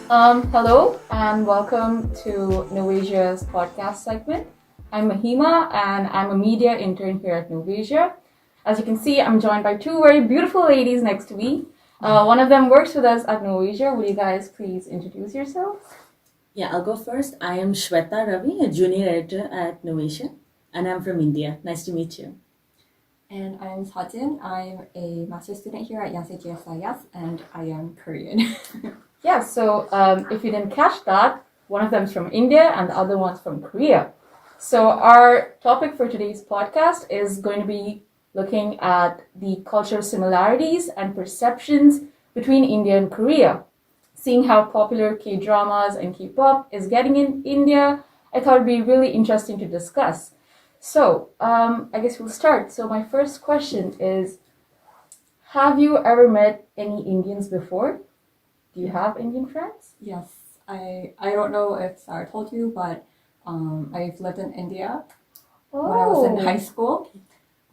Hello and welcome to NOVAsia's podcast segment. I'm Mahima and I'm a media intern here at NOVAsia. As you can see, I'm joined by two very beautiful ladies next to me. One of them works with us at NOVAsia. Would you guys please introduce yourselves? Yeah, I'll go first. I am Shweta Ravi, a junior editor at NOVAsia, and I'm from India. Nice to meet you. And I'm Seojin. I'm a master's student here at Yonsei, and I am Korean. Yeah, so if you didn't catch that, one of them is from India and the other one's from Korea. So our topic for today's podcast is going to be looking at the cultural similarities and perceptions between India and Korea. Seeing how popular K-dramas and K-pop is getting in India, I thought it'd be really interesting to discuss. So, I guess we'll start. So my first question is, have you ever met any Indians before? Do you have Indian friends? Yes, I don't know if Sara told you, but I've lived in India when I was in high school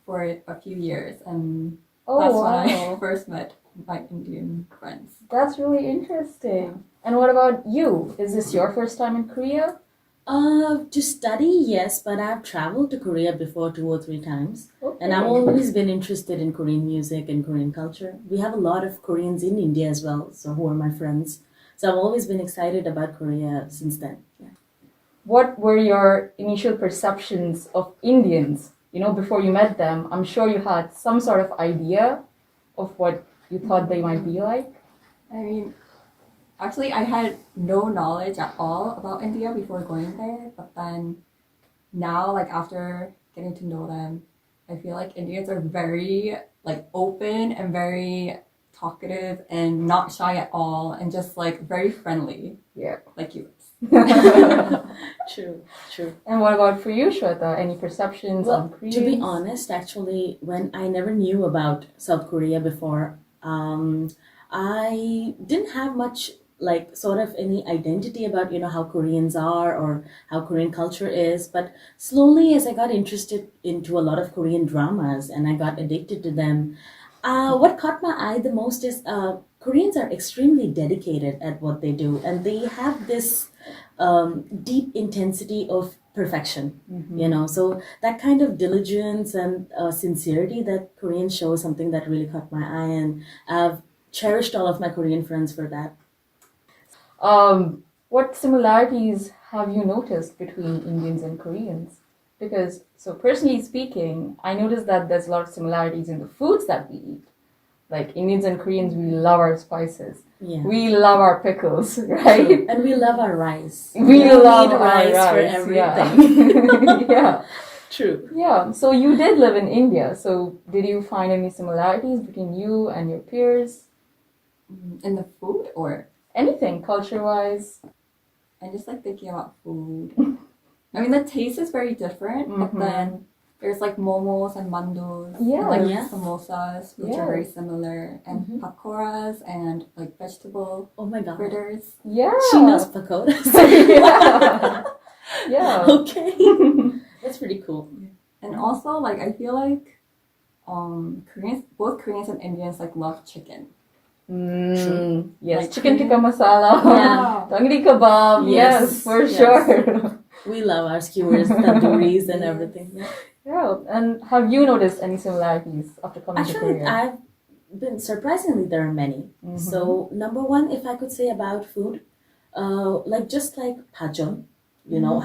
for a few years, and that's when I first met my Indian friends. That's really interesting. And what about you? Is this your first time in Korea? To study, yes, but I've traveled to Korea before 2 or 3 times. Okay. And I've always been interested in Korean music and Korean culture. We have a lot of Koreans in India as well, so who are my friends. So I've always been excited about Korea since then. Yeah. What were your initial perceptions of Indians? You know, before you met them, I'm sure you had some sort of idea of what you thought they might be like. I mean, actually, I had no knowledge at all about India before going there, but then now, like after getting to know them, I feel like Indians are very like open and very talkative and not shy at all, and just like very friendly. Yeah. Like you. True. And what about for you, Shweta? Any perceptions on Well, Koreans? to be honest, actually, when I never knew about South Korea before, I didn't have much like sort of any identity about how Koreans are or how Korean culture is. But slowly, as I got interested into a lot of Korean dramas and I got addicted to them, what caught my eye the most is Koreans are extremely dedicated at what they do, and they have this deep intensity of perfection. So that kind of diligence and sincerity that Koreans show is something that really caught my eye, and I've cherished all of my Korean friends for that. What similarities have you noticed between Indians and Koreans? Because, so personally speaking, I noticed that there's a lot of similarities in the foods that we eat. Like Indians and Koreans, we love our spices. Yeah. We love our pickles, right? And we love our rice. We love need our rice for rice, everything. Yeah. True. Yeah. So you did live in India. So did you find any similarities between you and your peers? In the food, or Anything culture-wise? I'm just like thinking about food. I mean, the taste is very different, but then there's like momos and mandos, Yeah, and like yeah. samosas, which are very similar, and pakoras and like vegetable Oh my god. fritters. Yeah. She knows pakoras. Yeah. Yeah. Okay. That's pretty cool. And also, like I feel like both Koreans and Indians like love chicken. Yes, Like chicken tikka Korean- masala, Yeah. tangri kebab, yes, Yes, for yes. sure. We love our skewers, tandooris, and everything. Yeah. Yeah, and have you noticed any similarities after coming to Actually, Korea? I've been surprisingly there are many. So number one, if I could say about food, just like pajeon,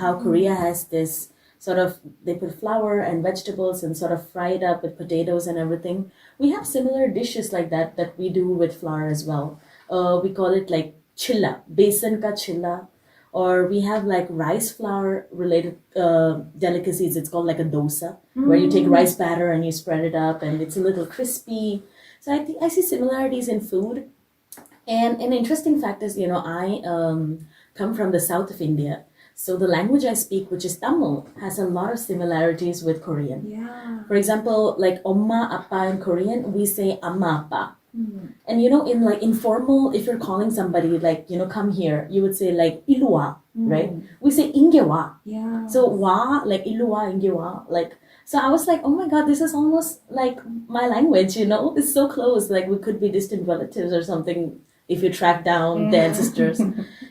how Korea has this sort of they put flour and vegetables and sort of fry it up with potatoes and everything. We have similar dishes like that we do with flour as well. We call it like chilla, besan ka chilla. Or we have like rice flour related delicacies. It's called like a dosa, where you take rice batter and you spread it up, and it's a little crispy. So I think I see similarities in food. And an interesting fact is, I come from the south of India. So the language I speak, which is Tamil, has a lot of similarities with Korean. Yeah. For example, like Omma Appa in Korean, we say Amma Appa. And in like informal, if you're calling somebody like, come here, you would say like Ilua, right? We say Ingewa. Yeah. So wa, like Ilua, Ingewa, like, so I was like, oh my God, this is almost like my language, it's so close. Like we could be distant relatives or something if you track down the ancestors.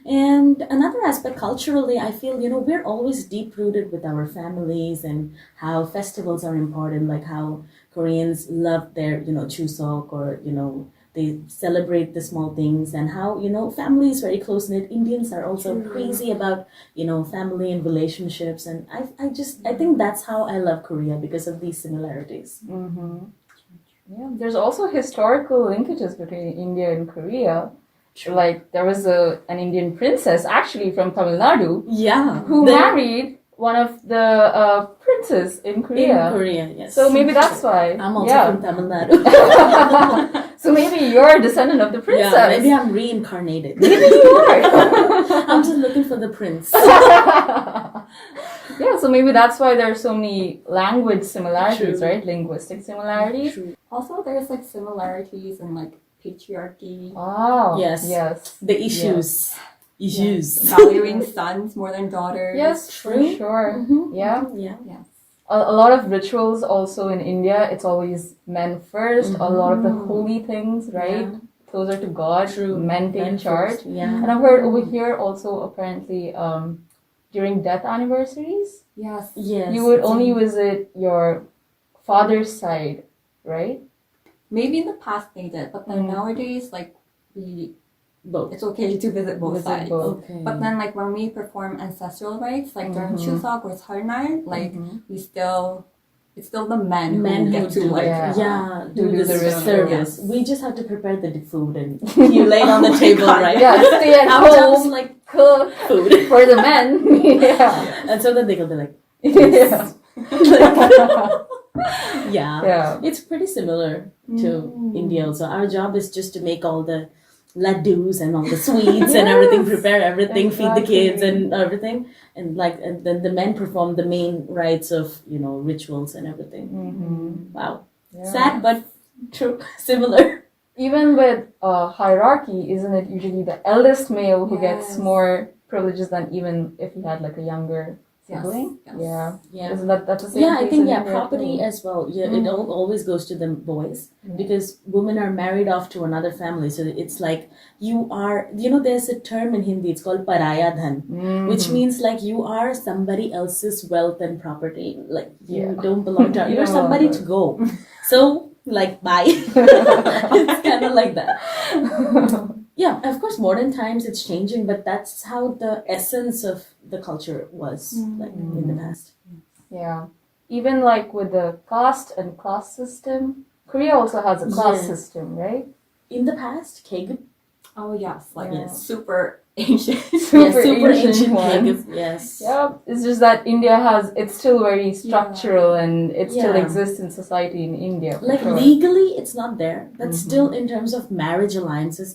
And another aspect, culturally, I feel, we're always deep rooted with our families and how festivals are important, like how Koreans love their, Chuseok, or, they celebrate the small things, and how, family is very close knit. Indians are also crazy about, family and relationships. And I think that's how I love Korea, because of these similarities. Mm-hmm. Yeah, there's also historical linkages between India and Korea. Like there was an Indian princess actually from Tamil Nadu who married one of the princes in Korea. In Korea, yes. So maybe that's why. I'm also from Tamil Nadu. So maybe you're a descendant of the princess. Yeah, maybe I'm reincarnated. Maybe you are. I'm just looking for the prince. Yeah, so maybe that's why there are so many language similarities, right? Linguistic similarities. True. Also, there's like similarities in like patriarchy. Oh, Yes. yes. The issues. Issues. Valuing sons more than daughters. Yes, for True. sure. Mhm. Yeah. Yeah. Yes. A lot of rituals also in India, it's always men 1st. A lot of the holy things, right? Yeah. Closer to God, True. men take charge. Yeah. And I've heard over here also apparently during death anniversaries, Yes. Yes. you would only visit your father's side, right? Maybe in the past they did, but then Mm. nowadays, like, both. it's okay to visit both Visit sides. both. Okay. But then, like, when we perform ancestral rites, like during Mhm. Chuseok or Seojin, like, Mhm. it's still the men Men who who get to, do like, do do the the ritual. service. Yes. We just have to prepare the food, and you lay it on the Oh my table, God, right? Yeah, stay at Our job is home, like cook food, for the men. Yeah. and so then they can be like, Yeah. Yeah. It's pretty similar to India also. Our job is just to make all the laddus and all the sweets and everything, Yes. prepare everything, feed the kids Exactly. and everything, and then the men perform the main rites of rituals and everything. Mhm. Wow, Yeah. sad but true, similar. Even with hierarchy, isn't it usually the eldest male who gets Yes. more privileges than even if he had like a younger Yes. sibling? Yes. Yeah. Yeah. Isn't that's the same Yeah, I case think in India property too? as well. Yeah, it always goes to the boys Yeah. because women are married off to another family. So it's like you are. There's a term in Hindi. It's called paraya dhan, which means like you are somebody else's wealth and property. Like you Yeah. don't belong to. You You're don't somebody belong to to go. So like bye. It's kind of like that. Yeah, of course, modern times it's changing, but that's how the essence of the culture was like in the past. Yeah. Even like with the caste and class system, Korea also has a class Yeah. system, right? In the past, keg. Oh, yes. Like, Yeah. super ancient. Super super ancient ancient one. keg. Yes. Yeah, it's just that India it's still very structural and it still Yeah. exists in society in India. for Like sure. legally, it's not there, but still, in terms of marriage alliances,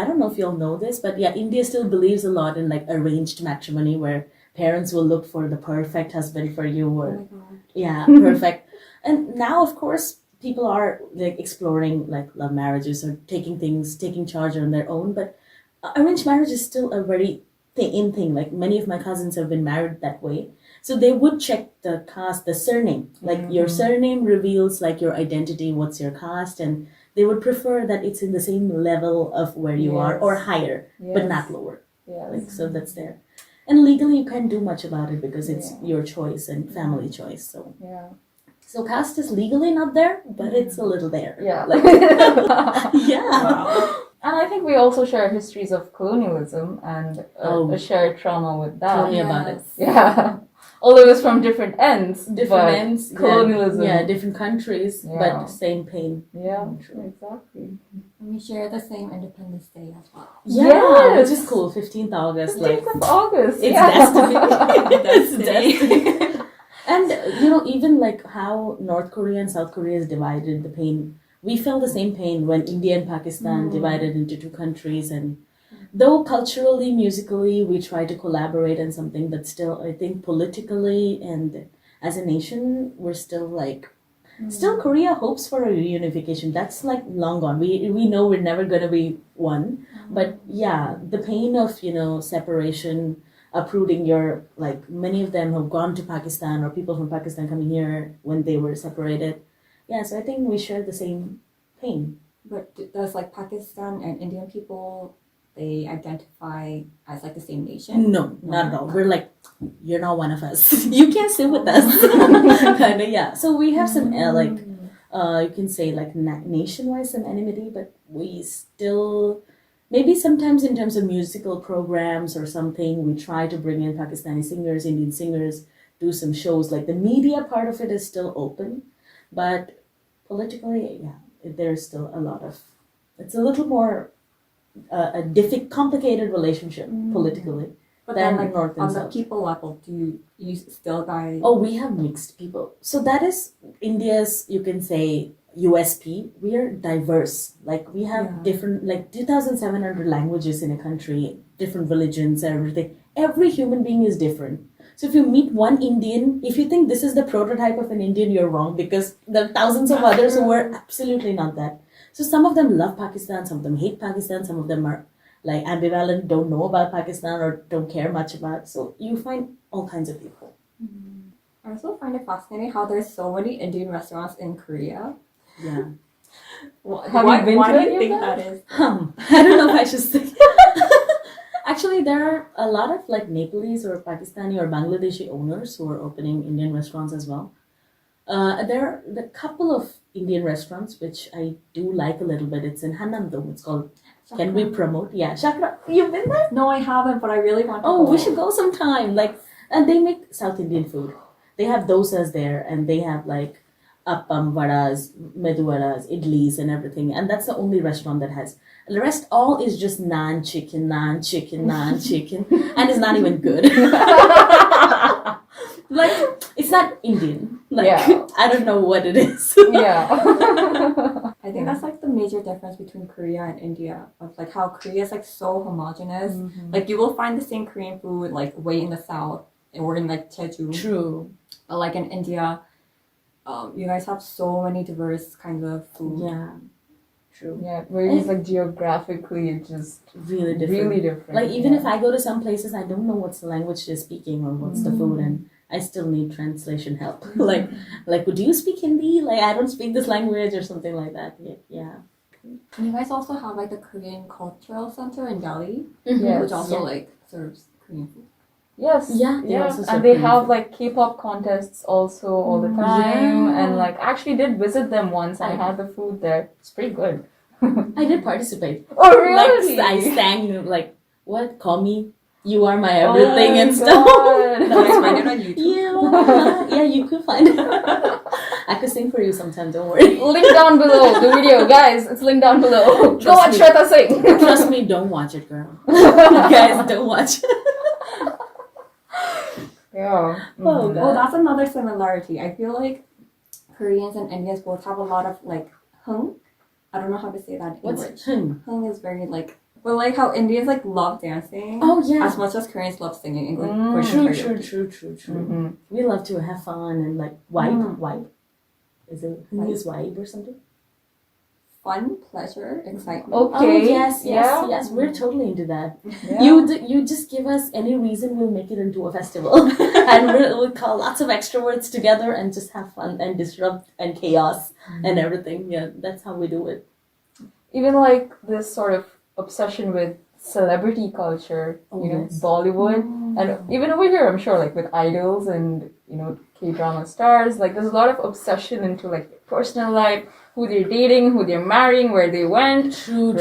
I don't know if you'll know this, but yeah, India still believes a lot in like arranged matrimony, where parents will look for the perfect husband for you, Oh or my God. yeah, perfect. And now, of course, people are like exploring like love marriages or taking charge on their own, but arranged marriage is still a very in thing. Like many of my cousins have been married that way. So they would check the caste, the surname. Like your surname reveals like your identity, what's your caste, and they would prefer that it's in the same level of where you are or higher, but Yes. not lower. Yes. Like so that's there. And legally you can't do much about it because it's Yeah. your choice and family choice. Yeah. So caste is legally not there, but it's a little there. Yeah. Like, yeah. And I think we also share histories of colonialism and a shared trauma with that. Tell me about it. Yeah. Although it's from different ends. Different but ends. Colonialism. Yeah, different countries, Yeah. but same pain. Yeah, exactly. And we share the same Independence Day as well. Yeah, Yes. which is cool. 15th August. 15th Like, of August. it's yeah. destiny. It's Destiny. destiny. And, even like how North Korea and South Korea is divided, the pain. We felt the same pain when India and Pakistan divided into two countries. And though culturally, musically, we try to collaborate on something, but still, I think politically and as a nation, we're still like, still Korea hopes for a reunification. That's like long gone. We know we're never going to be one. But yeah, the pain of, separation, uprooting like many of them have gone to Pakistan or people from Pakistan coming here when they were separated. Yeah, so I think we share the same pain. But does like Pakistan and Indian people they identify as like the same nation? No, not at all. We're like, you're not one of us. You can't sit with us. Kind of, yeah. So we have some you can say like nationwide some enmity, but we still maybe sometimes in terms of musical programs or something, we try to bring in Pakistani singers, Indian singers, do some shows. Like the media part of it is still open, but politically, yeah, there's still a lot of. It's a little more complicated relationship politically. But than then, like, North and on the South. people level, do you still guys? Oh, we have mixed people. So that is India's, you can say, USP. We are diverse. Like, we have different, like, 2,700 languages in a country, different religions, everything. Every human being is different. So if you meet one Indian, if you think this is the prototype of an Indian, you're wrong, because there are thousands of others who are absolutely not that. So some of them love Pakistan, some of them hate Pakistan, some of them are like ambivalent, don't know about Pakistan or don't care much about. So you find all kinds of people. I also find it fascinating how there's so many Indian restaurants in Korea. Yeah. Have you been why to do any you of think them? that is? I don't know if I should say. Actually, there are a lot of like Nepalese or Pakistani or Bangladeshi owners who are opening Indian restaurants as well. There are a couple of Indian restaurants which I do like a little bit. It's in Hanamdong. It's called. Can we promote? Yeah, Chakra. You've been there? No, I haven't, but I really want to. Oh, go. we should go sometime. Like, and they make South Indian food. They have dosas there, and they have like appam, vadas, medu vadas, idlis, and everything. And that's the only restaurant that has. The rest all is just naan chicken, naan chicken, naan chicken, and it's not even good. Like, it's not Indian. Like, I don't know what it is. Yeah. I think that's like the major difference between Korea and India, of like how Korea is like so homogenous. Like you will find the same Korean food like way in the south or in like Jeju. True. But like in India, you guys have so many diverse kinds of food. Yeah. True. Yeah, whereas like geographically, it's just really different. Really different. Like even if I go to some places, I don't know what's the language they're speaking or what's the food, and I still need translation help. like, do you speak Hindi? Like, I don't speak this language or something like that. Yeah. And you guys also have like the Korean Cultural Center in Delhi, Yes. which also like serves Korean food. Yes. Yeah, they Yeah. also serve And they Korean have food. like K-pop contests also all the time, Yeah. and like actually did visit them once. I had the food there. It's pretty good. I did participate. Oh really? Like, I sang like, what? Call me. You are my everything Oh my and stuff. God. Can I find it on YouTube? Yeah, you could find it. I could sing for you sometime. Don't worry. Link down below the video, guys. It's linked down below. Go watch me. Shweta sing. Trust me, don't watch it, girl. Guys, don't watch it. Yeah. Oh, God. Oh, that's another similarity. I feel like Koreans and Indians both have a lot of like hung. I don't know how to say that in What's English. hung? Hung is very like, but like how Indians like love dancing. Oh, yeah. As much as Koreans love singing English. True. Mm-hmm. We love to have fun and like vibe. Is it hung is vibe or something? Fun, pleasure, excitement. Okay. Oh, yes. Yeah. We're totally into that. Yeah. You just give us any reason, we'll make it into a festival. And we'll call lots of extroverts together and just have fun and disrupt and chaos and everything. Yeah, that's how we do it. Even like this sort of obsession with celebrity culture, yes. Bollywood, and even over here, I'm sure, like with idols and K-drama stars, like there's a lot of obsession into like personal life, who they're dating, who they're marrying, where they went. True.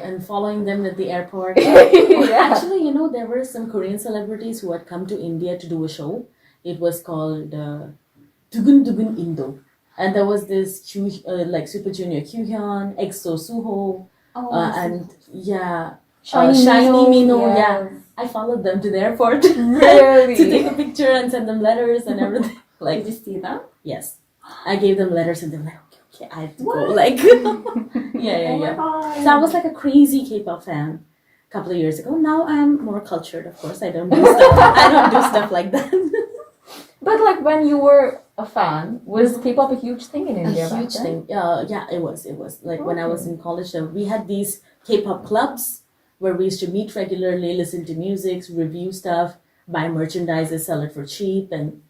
And following them at the airport. Actually, there were some Korean celebrities who had come to India to do a show. It was called Dugun Dugun Indo. And there was this like Super Junior Kyuhyun, EXO Suho, and Shiny Mino. Yes. Yeah, I followed them to the airport Really? to take a picture and send them letters and everything. Did you see that? Yes, I gave them letters and they're like, okay, I have to go. Like, yeah. Oh my God. So I was like a crazy K-pop fan a couple of years ago. Now I'm more cultured, of course. I don't do stuff like that. But like when you were a fan, was K-pop a huge thing in India? A huge thing. Yeah, it was. Like when I was in college, we had these K-pop clubs where we used to meet regularly, listen to music, review stuff, buy merchandise, sell it for cheap, and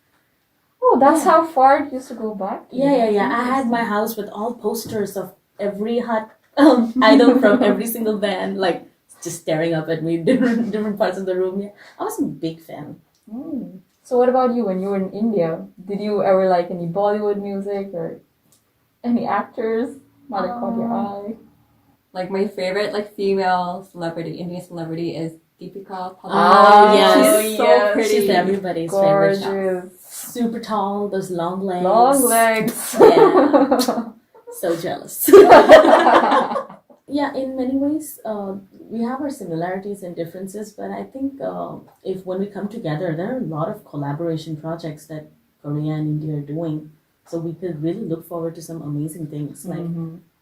Oh, that's how far it used to go back? yeah. I had my house with all posters of every hot idol from every single band, like just staring up at me in different parts of the room. Yeah, I was a big fan. So what about you when you were in India? Did you ever like any Bollywood music or any actors might have caught your eye? Like my favorite like female celebrity, Indian celebrity is Deepika Padukone. Oh, yes. She's so Yes. pretty. She's everybody's favorite. Gorgeous. Super tall, those long legs. Long legs. Yeah. So jealous. Yeah, in many ways, we have our similarities and differences, but I think if when we come together, there are a lot of collaboration projects that Korea and India are doing. So we could really look forward to some amazing things, like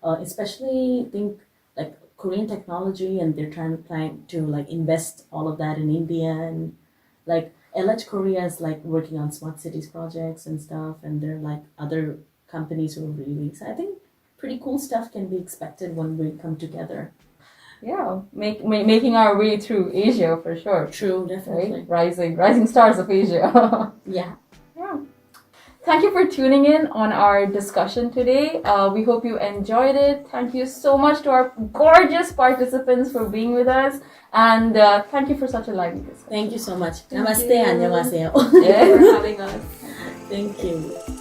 especially think like Korean technology, and they're trying to like invest all of that in India, and like LH Korea is like working on smart cities projects and stuff, and there are like other companies who are really. So I think pretty cool stuff can be expected when we come together. Yeah, making our way through Asia for sure. True, definitely. Right? Rising stars of Asia. Yeah. Thank you for tuning in on our discussion today. We hope you enjoyed it. Thank you so much to our gorgeous participants for being with us. And thank you for such a lively discussion. Thank you so much. Thank Namaste, you. 안녕하세요. Thank you for having us. Thank you.